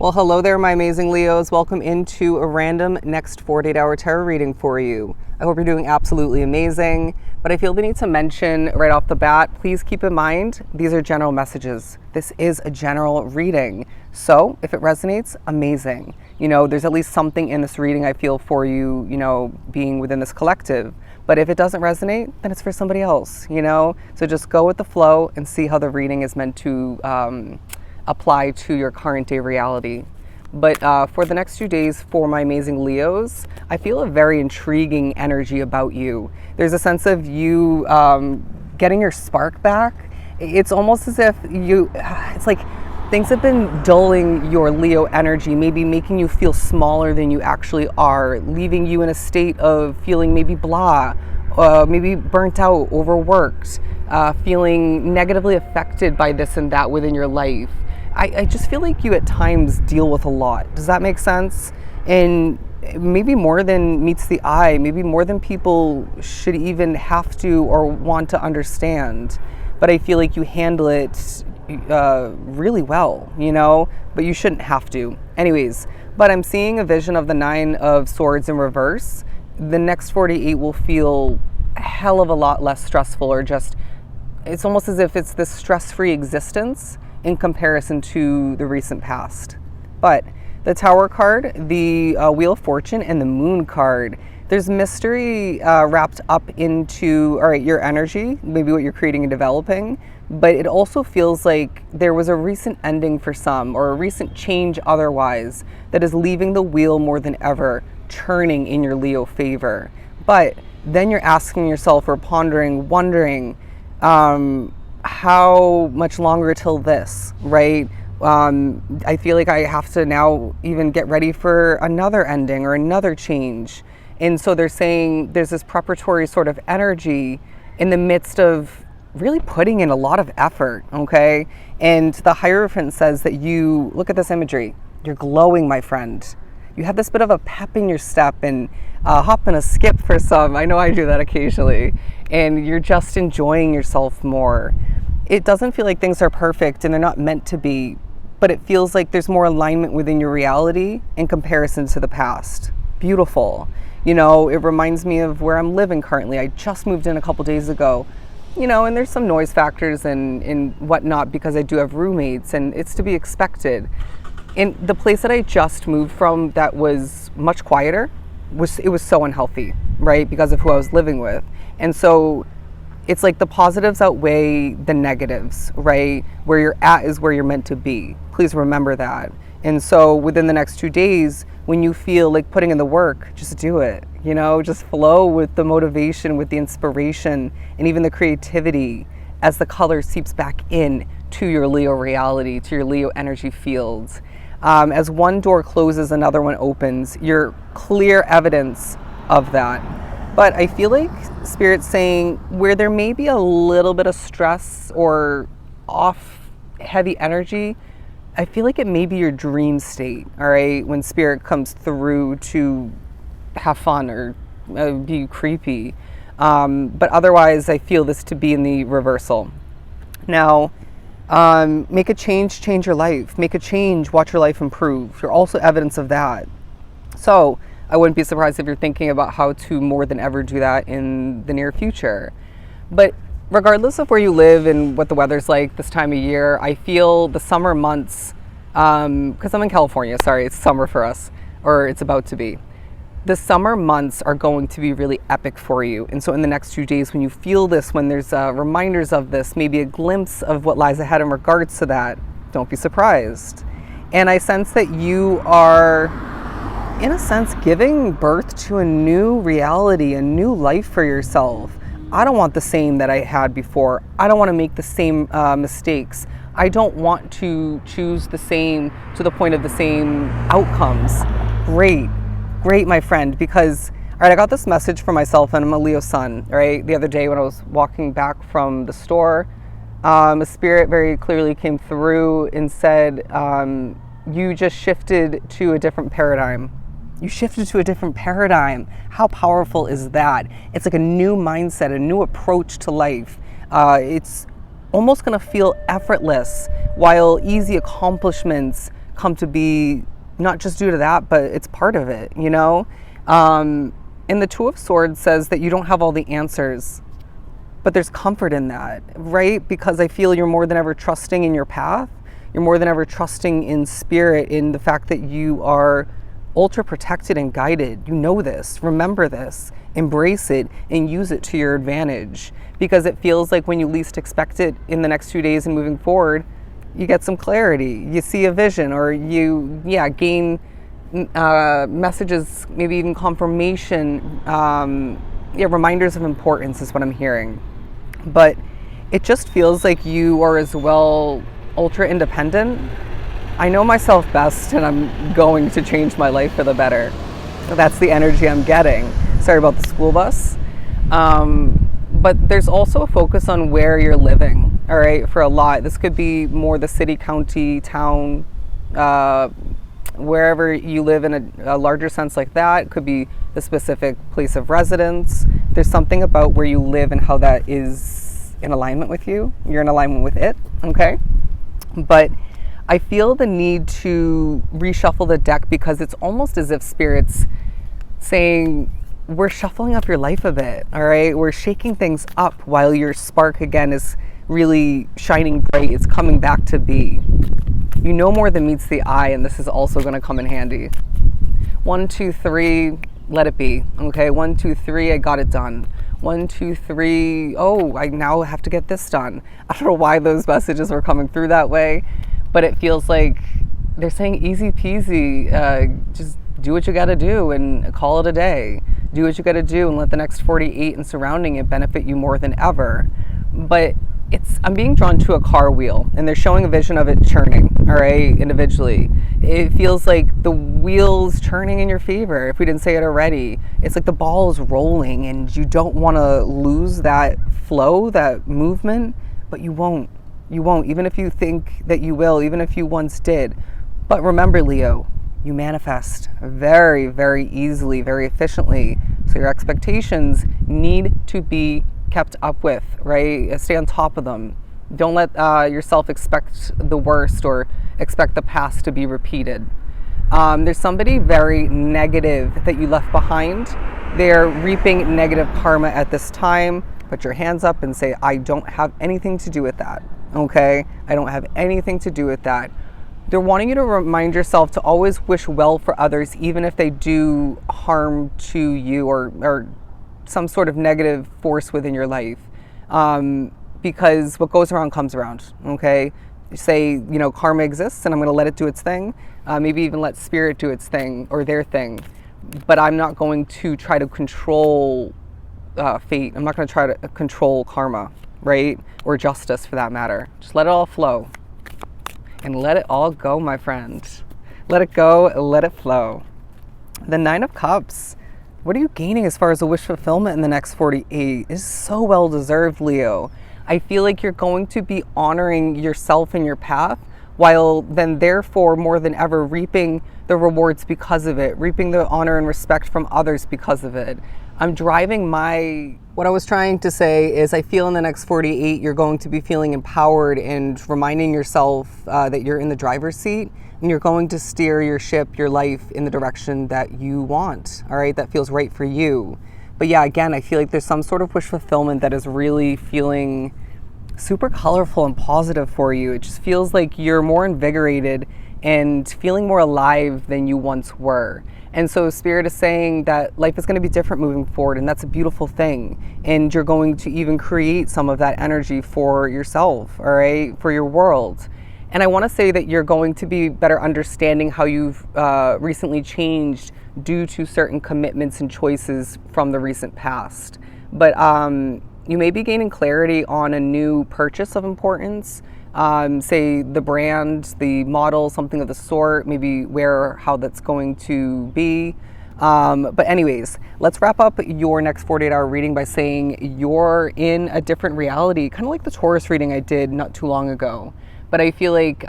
Well, hello there, my amazing Leos. Welcome into a random next 48-hour tarot reading for you. I hope you're doing absolutely amazing, but I feel the need to mention right off the bat, please keep in mind, these are general messages. This is a general reading. So if it resonates, amazing. There's at least something in this reading I feel for you, being within this collective. But if it doesn't resonate, then it's for somebody else, So just go with the flow and see how the reading is meant to apply to your current day reality. But for the next few days for my amazing Leos, I feel a very intriguing energy about you. There's a sense of you getting your spark back. It's almost as if it's like things have been dulling your Leo energy, maybe making you feel smaller than you actually are, leaving you in a state of feeling maybe blah, maybe burnt out, overworked, feeling negatively affected by this and that within your life. I just feel like you at times deal with a lot. Does that make sense? And maybe more than meets the eye, maybe more than people should even have to or want to understand. But I feel like you handle it really well, but you shouldn't have to. Anyways, but I'm seeing a vision of the 9 of Swords in reverse. The next 48 will feel a hell of a lot less stressful, or just, it's almost as if it's this stress-free existence in comparison to the recent past. But the Tower card, the Wheel of Fortune, and the Moon card, there's mystery wrapped up into, all right, your energy, maybe what you're creating and developing, but it also feels like there was a recent ending for some, or a recent change otherwise, that is leaving the wheel more than ever turning in your Leo favor. But then you're asking yourself, or pondering, wondering, how much longer till this, right? I feel like I have to now even get ready for another ending or another change. And so they're saying there's this preparatory sort of energy in the midst of really putting in a lot of effort, okay? And the Hierophant says that you, look at this imagery, you're glowing, my friend. You have this bit of a pep in your step and hop and a skip for some. I know I do that occasionally. And you're just enjoying yourself more. It doesn't feel like things are perfect and they're not meant to be, but it feels like there's more alignment within your reality in comparison to the past. Beautiful. It reminds me of where I'm living currently. I just moved in a couple days ago, and there's some noise factors and whatnot because I do have roommates, and it's to be expected. And the place that I just moved from that was much quieter, it was so unhealthy, right? Because of who I was living with. And so it's like the positives outweigh the negatives, right? Where you're at is where you're meant to be. Please remember that. And so within the next 2 days, when you feel like putting in the work, just do it, just flow with the motivation, with the inspiration, and even the creativity as the color seeps back in to your Leo reality, to your Leo energy fields. As one door closes, another one opens. You're clear evidence of that. But I feel like Spirit's saying where there may be a little bit of stress or off heavy energy, I feel like it may be your dream state, all right? When Spirit comes through to have fun or be creepy. But otherwise, I feel this to be in the reversal. Now, make a change your life. Make a change, watch your life improve. You're also evidence of that. So I wouldn't be surprised if you're thinking about how to more than ever do that in the near future. But regardless of where you live and what the weather's like this time of year, I feel the summer months, because I'm in California, sorry, it's summer for us, or it's about to be. The summer months are going to be really epic for you. And so in the next 2 days, when you feel this, when there's reminders of this, maybe a glimpse of what lies ahead in regards to that, don't be surprised. And I sense that you are, in a sense, giving birth to a new reality, a new life for yourself. I don't want the same that I had before. I don't want to make the same mistakes. I don't want to choose the same to the point of the same outcomes. Great, my friend, because, all right, I got this message for myself, and I'm a Leo sun, right? The other day when I was walking back from the store, a spirit very clearly came through and said, you just shifted to a different paradigm. You shifted to a different paradigm. How powerful is that? It's like a new mindset, a new approach to life. It's almost going to feel effortless, while easy accomplishments come to be, not just due to that, but it's part of it, you know? And the Two of Swords says that you don't have all the answers, but there's comfort in that, right? Because I feel you're more than ever trusting in your path. You're more than ever trusting in spirit, in the fact that you are ultra protected and guided. You know this, remember this, embrace it, and use it to your advantage. Because it feels like when you least expect it in the next 2 days and moving forward, you get some clarity, you see a vision, or you, gain messages, maybe even confirmation, reminders of importance is what I'm hearing. But it just feels like you are as well ultra independent. I know myself best, and I'm going to change my life for the better. That's the energy I'm getting. Sorry about the school bus. But there's also a focus on where you're living, all right, for a lot. This could be more the city, county, town, wherever you live in a larger sense like that. It could be the specific place of residence. There's something about where you live and how that is in alignment with you. You're in alignment with it, okay? But I feel the need to reshuffle the deck, because it's almost as if Spirit's saying, we're shuffling up your life a bit, all right? We're shaking things up while your spark, again, is really shining bright. It's coming back to be. You know more than meets the eye, and this is also going to come in handy. 1, 2, 3, let it be, okay? 1, 2, 3, I got it done. 1, 2, 3, oh, I now have to get this done. I don't know why those messages were coming through that way, but it feels like they're saying easy peasy, just do what you got to do and call it a day. Do what you got to do and let the next 48 and surrounding it benefit you more than ever. But I'm being drawn to a car wheel, and they're showing a vision of it churning, all right, individually. It feels like the wheel's turning in your favor. If we didn't say it already, it's like the ball is rolling, and you don't want to lose that flow, that movement, but you won't. You won't, even if you think that you will, even if you once did. But remember, Leo, you manifest very, very easily, very efficiently. So your expectations need to be kept up with, right? Stay on top of them. Don't let yourself expect the worst or expect the past to be repeated. There's somebody very negative that you left behind. They're reaping negative karma at this time. Put your hands up and say, I don't have anything to do with that, okay? I don't have anything to do with that. They're wanting you to remind yourself to always wish well for others, even if they do harm to you or some sort of negative force within your life. Because what goes around comes around, okay? Say, karma exists and I'm going to let it do its thing. Maybe even let spirit do its thing or their thing. But I'm not going to try to control fate. I'm not going to try to control karma, right? Or justice for that matter. Just let it all flow. And let it all go, my friend. Let it go, let it flow. The 9 of Cups. What are you gaining as far as a wish fulfillment in the next 48? Is so well deserved, Leo. I feel like you're going to be honoring yourself and your path, while then therefore more than ever reaping the rewards because of it, reaping the honor and respect from others because of it. What I was trying to say is I feel in the next 48, you're going to be feeling empowered and reminding yourself that you're in the driver's seat, and you're going to steer your ship, your life in the direction that you want, all right? That feels right for you. But yeah, again, I feel like there's some sort of wish fulfillment that is really feeling super colorful and positive for you. It just feels like you're more invigorated and feeling more alive than you once were. And so Spirit is saying that life is going to be different moving forward, and that's a beautiful thing. And you're going to even create some of that energy for yourself, all right, for your world. And I want to say that you're going to be better understanding how you've recently changed due to certain commitments and choices from the recent past. But you may be gaining clarity on a new purchase of importance. Say the brand, the model, something of the sort, maybe how that's going to be. But anyways, let's wrap up your next 48-hour reading by saying you're in a different reality, kind of like the Taurus reading I did not too long ago. But I feel like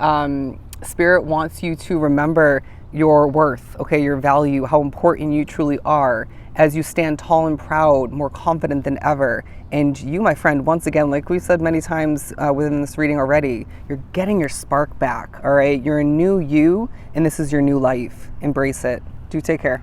Spirit wants you to remember your worth, okay, your value, how important you truly are as you stand tall and proud, more confident than ever. And you, my friend, once again, like we've said many times within this reading already, you're getting your spark back, all right? You're a new you, and this is your new life. Embrace it. Do take care.